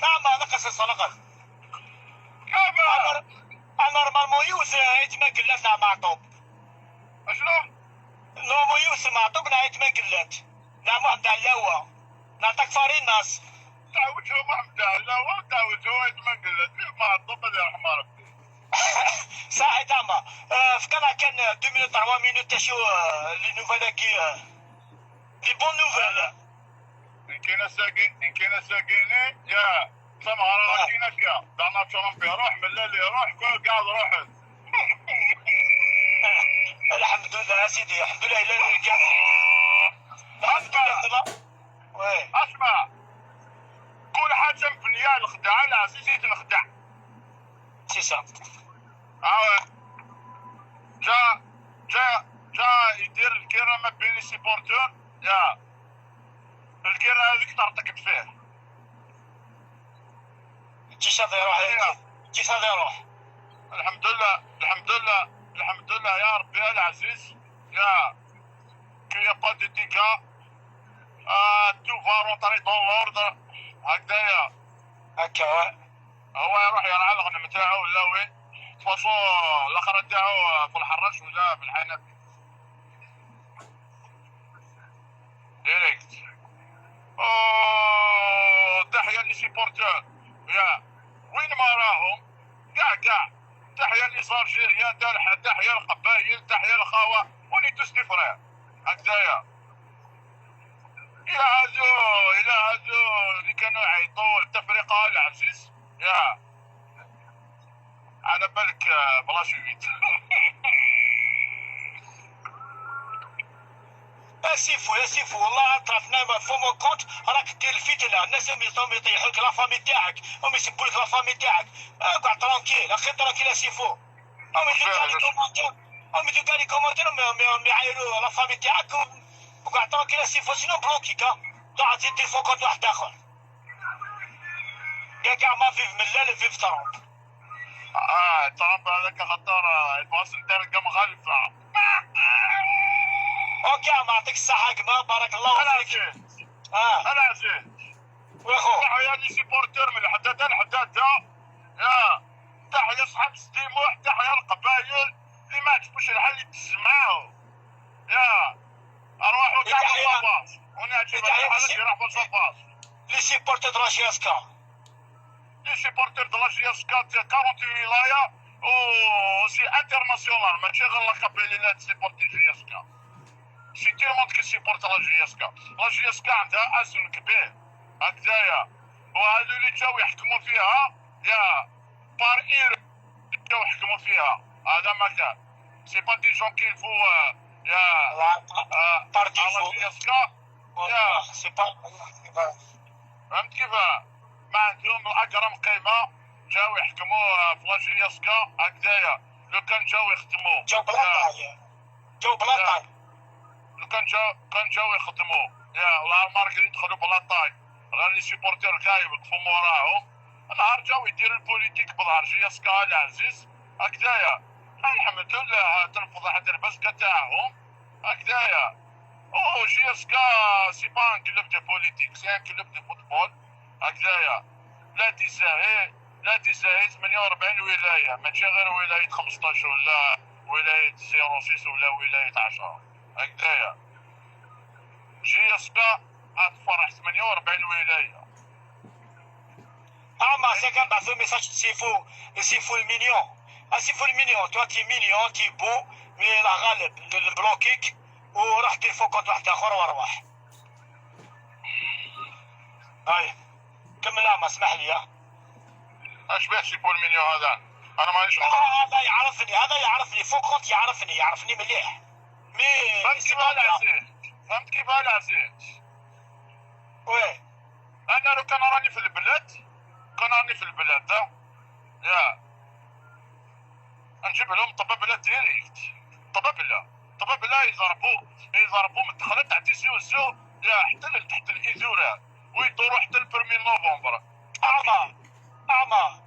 نعم هذا قصص نقص. كيف؟ انا نورمالمون يوز عيت ما قلت نعم معطوب. شنو؟ نورمالمون يوز معطوب نعيت ما قلت. نعم واحد على الهوا. نعطيك فارين ناس. تعوجوا محمد لا وتعوجوا عيت ما قلت ما الضب اللي يرحم ربي. صحيح زعما كان 2 minutes 3 minutes تشو لي نوفال كي لي بون نوفال. إن كاين ساقيني يا سمع راه كاينه فيها دعنا ترامب يروح من الليل يروح كل قاعد روح. الحمد لله يا سيدي الحمد لله الا كان الحمد لله. وي اسمع كل حاجه مبنيه الخداع العزيز يتنخدع. سي سا. جا يدير الكيره ما بين لي سيبورتور يا الكيره هذيك ترتكب فيه. جيش هذا يروح جيش هذا يروح. الحمد لله الحمد لله الحمد لله يا ربي يا العزيز يا كي يا با دو ديكا تو فا روطري دون لوردر هكذايا. هكا هو يروح يرعى الغنم تاعو ولا وين فاصو الاخر تاعو في الحراش ولا في الحنفي ديريكت. تحيا لي سيبورتور يا وين ما راهم كاع تحيا لي زالجيريا تحيا القبايل تحيا الخاوه وني توس دي فرير هكذايا. الى هادو اللي كانوا يعيطوا التفرقه العزيز يا على بالك بلا شويت. يا سيفو والله طرفنا فومو كونت راك دير الفتنه. الناس يطيحوا لك لا فامي تاعك هم يسبوا لك لا فامي تاعك. اقعد ترانكيل اخي ترانكيل يا سيفو. هم يديروا كاع لي كومونتير هم يعايروا لا فامي تاعك وقعد ترانكيل يا سيفو سينو بلوكيك. ضاع تزيد تليفون كونت واحد اخر كاع ما فيف من لا فيف ترامب. ترامب هذاك خطر الباص نتاع القم خلفه. اوكي ما يعطيك الصحة كما بارك الله فيك. العزيز ويخو تحيا لي سيبورتور من الحداده لحداده يا تحيا صحاب ستيموح تحيا القبايل اللي ما عجبوش الحل اللي تسمعوا يا ارواحوا كاع بالصفاص وانا عجب الحالات يروح بالصفاص. لي سيبورتور دو لا جياسكا لي سيبورتور دو لا جياسكا 40 ولايه و سي انترناسيونال ماشي غير القبائل سيبورتي جياسكا. سي تو الموند كي سيبورت لا جياسكا. لا جياسكا عندها اسم كبير هكذايا وهادو اللي جاو يحكموا فيها يا بار اير جاو يحكموا فيها هذا ما كان سي با دي جون كي الفو يا بارتي لا جياسكا يا سي با فهمت كيف ما عندهم الاكرم قيمه جاو يحكموا في لا جياسكا هكذايا. لو كان جاو يخدموا جو بلاطاي لو كان جاو يخدموا يا ولا مارك يدخلوا بلاطاي غير لي سيبورتير كاع يوقفوا موراهم نهار جاو يديروا البوليتيك بظهر جياسكا العزيز هكذايا. الحمد لله تنفض حتى البسكه تاعهم هكذايا. جياسكا سي با ان كلوب دو بوليتيك سي ان كلوب دو فوتبول هكذايا. لا تساهي 48 ولايه ماشي غير ولايه 15 ولا ولايه 06 ولا ولايه 10 هكذايا. جياسكا غتفرح 48 ولايه. ما سي كان بعثوا ميساج سيفو المليون. سيفو المليون تو تي مليون تي بو مي لا غالب البلوكيك وراح تليفون كونت واحد اخر وروح. هاي كمل ما اسمح لي. اش بيه سيفو المليون هذا انا مانيش هذا يعرفني فوق كونت يعرفني مليح. مي فهمت كيف العزيز. وي انا لو كان راني في البلاد يا نجيب لهم طبابله ديريكت طبابله يضربوا من الدخله تاع تيسي وزو يا حتى تحت الايزوره ويدوروا حتى البرمي نوفمبر.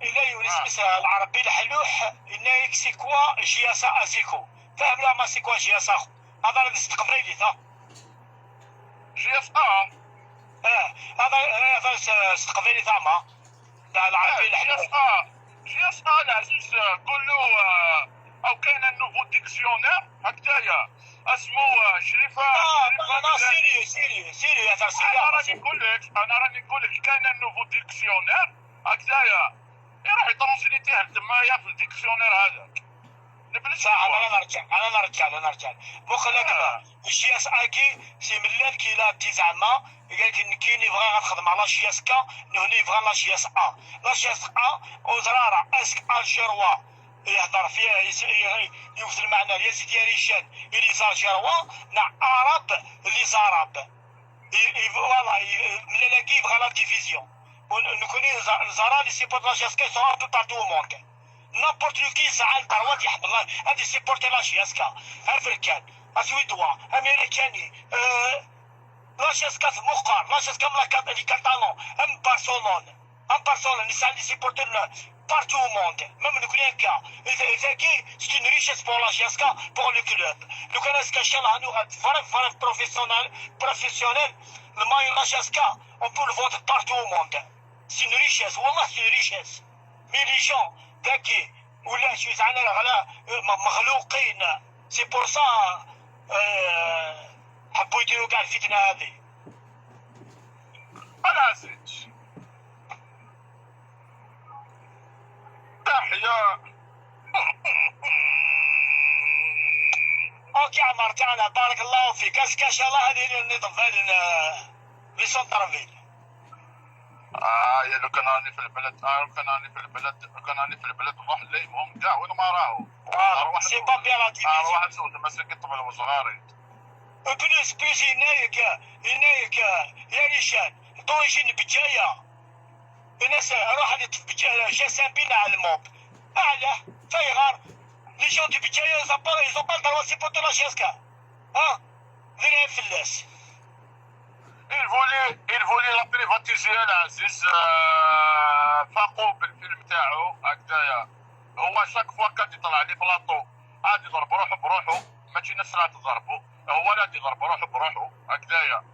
إلا يونس مثلا العربي الحلوح إنه يكسيكوا جياسا أزيكو فهم لا ما سيكوا جياسا هذا اللي استقبلي ثا جياسا هذا استقبلي ثا ما تاع العربي جياسقا العزيز قول له او كاين نوفو ديكسيونير هكذايا اسمو شريفه انا سيري يا ترى انا راني نقول لك كاين نوفو ديكسيونير هكذايا يروح يترونسليتيه تمايا في الديكسيونير هذاك صح. انا نرجع مخلق الشياس اكي سي ملال كي لا تي زعما قال لك كاين يبغى غنخدم على شياس كا هنا يبغى لا شياس لا شياس وزراره اسك الجروا يهضر فيها يمثل معنا يا سيدي ريشان اللي زاجروا نا عرب اللي زارب فوالا ملالاكي يبغى لا ديفيزيون ونكوني زارا لي سي بور لا شياس كا سون تو بارتو او موند نابورت لو كي زعل طروات يحب الله هادي سيبورتي لا شياسكا افريكان اسويدوا امريكاني لا شياسكا في مقار لا شياسكا ملا لي كاتالون ام بارسونون نسال لي سيبورتي بارتو او موند ميم نكون هكا اذا كي سي اون ريشيس بور لا شياسكا بور لو كلوب لو كان اسكا شال هانو فريم بروفيسيونيل المايو لا شياسكا اون بو لو فوت بارتو او موند سي اون ريشيس والله سي اون ريشيس مي لي جون ذكي ولا شو زعلنا على مخلوقين سي بور سا حبوا يديروا كاع الفتنه هذه. العزيز تحيا اوكي عمر تاعنا بارك الله فيك اسكا ان شاء الله هذه اللي نضفها لي سونترفيل. يا لو كان راني في البلد كان راني في البلد نروح نليمهم كاع وين ما راهو سي با بيان لا ديفيزيون نروح نسول مساكين طفل وصغاري بلوس هنايا يا ريشان طويشين بجايه الناس روح هذه جاسم بينا على الموب اعلى فيغار لي جون دي بجايه يزون با الدروا سي بوتو لا شاسكا ذي فلاس il voulait la privatiser العزيز فاقوا بالفيلم تاعو هكذايا هو شاك فوا كان يطلع لي بلاطو عاد يضرب روحه بروحه ماشي ناس راه تضربو هو لا يضرب روحه بروحه هكذايا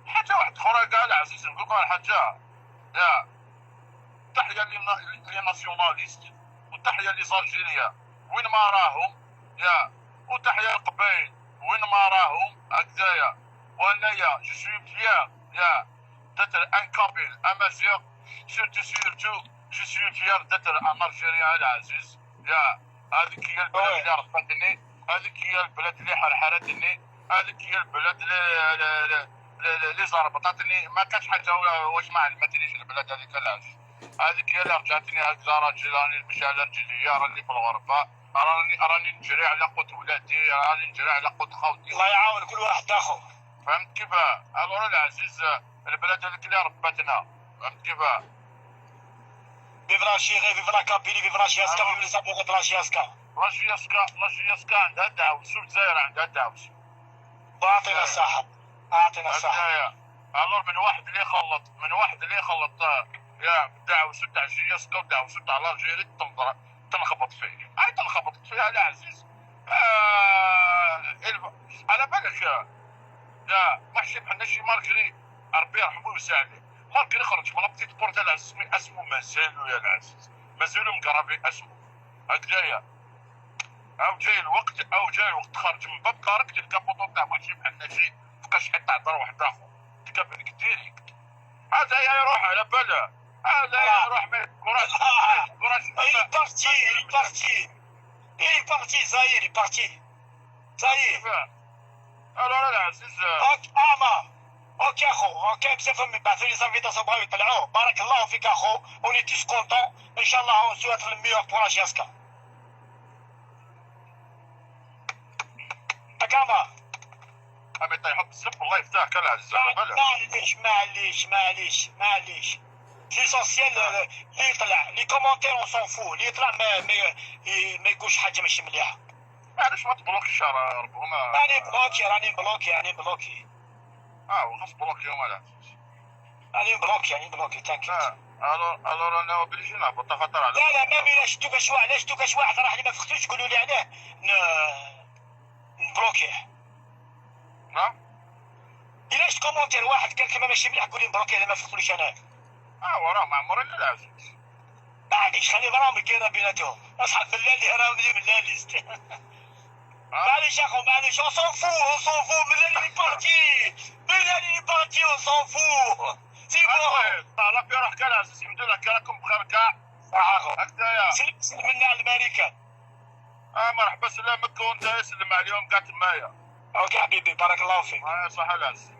حاجه واحده اخرى كاع العزيز نقول لكم حاجه يا تحيه لي ناسيوناليست وتحيه لي زالجيريا وين ما راهم يا وتحيه القبائل وين ما راهم هكذايا وانايا جو سوي فيير يا دتر ان كابيل امازيغ سيرتو جو سوي فيير دتر ان الجيريان العزيز يا هذيك هي البلاد اللي رفعتني هذيك هي البلاد اللي حرحرتني هذيك هي البلاد اللي زربطتني ما كانش حاجه واش ما علمتنيش البلاد هذيك العزيز هذيك هي اللي رجعتني هكذا راجل راني نمشي على رجليا راني في الغرفه راني نجري على قوت ولادي راني نجري على قوت خوتي الله يعاون كل واحد اخو فهمت كيف الور العزيز البلاد هذيك اللي ربتنا فهمت كيف فيفرا شيغي فيفرا كابيلي فيفرا شياسكا فيفرا سابوغ لا شياسكا لا شياسكا عندها دعوس والجزائر عندها دعوس اعطينا الصحة اعطينا الصحة الور من واحد اللي يخلط يا دعوس تاع شياسكا ودعوس تاع الجيري تنخبط فيه تنخبطت فيها العزيز على بالك يا محشي بحال شي ماركري ربي يرحمه ويساعده ماركري خرج من بتيت بورتال اسمه مازالو يا العزيز مازالو مقربي اسمه هكذايا او جاي الوقت خرج من باب كارك تلقى بوطو تاع ماشي بحال شي فكاش حتى عطى واحد اخر تلقى بالك ديريكت هذا يروح على باله هذا يروح من كراش il est parti ça y est il est parti ça y est alors العزيز اوكي اخو اوكي بصفه من بعثوا لي زانفيتاسيون بغاو يطلعوه بارك الله فيك اخو وني تيس كونطون ان شاء الله اون سوات الميور بور جاسكا تكاما اما يطيحوا بالزب الله يفتحك العزيز معليش ليسونسيال اللي يطلع لي كومونتير اون سون فو اللي يطلع ما يقولش حاجه ماشي مليحه علاش ما تبلوكيش ربما راني بلوكي وخاص بلوكي هما العزيز راني بلوكي تانكيت الور انا بليجي نهبط خاطر على لا ما شتو كاش واحد راح لي ما فختوش تقولوا لي عليه نبلوكيه نعم الا شفت كومونتير واحد قال كلمه ماشي مليح قول لي نبلوكيه الا ما فختوليش انا وراه معمر اللي العزيز. معليش خلي راهم كاينه بيناتهم اصحاب ملالي راهم ملاليست. معليش اخو معليش اون سون فو ملالي لي بارتي اون سون فو سي بون. طالع في روحك العزيز يمدو لك راكم بخير كاع. صح اخو هكذايا. سلم منا على الامريكان. مرحبا سلامك وانت سلم عليهم كاع تمايا. اوكي حبيبي بارك الله فيك. صح العز.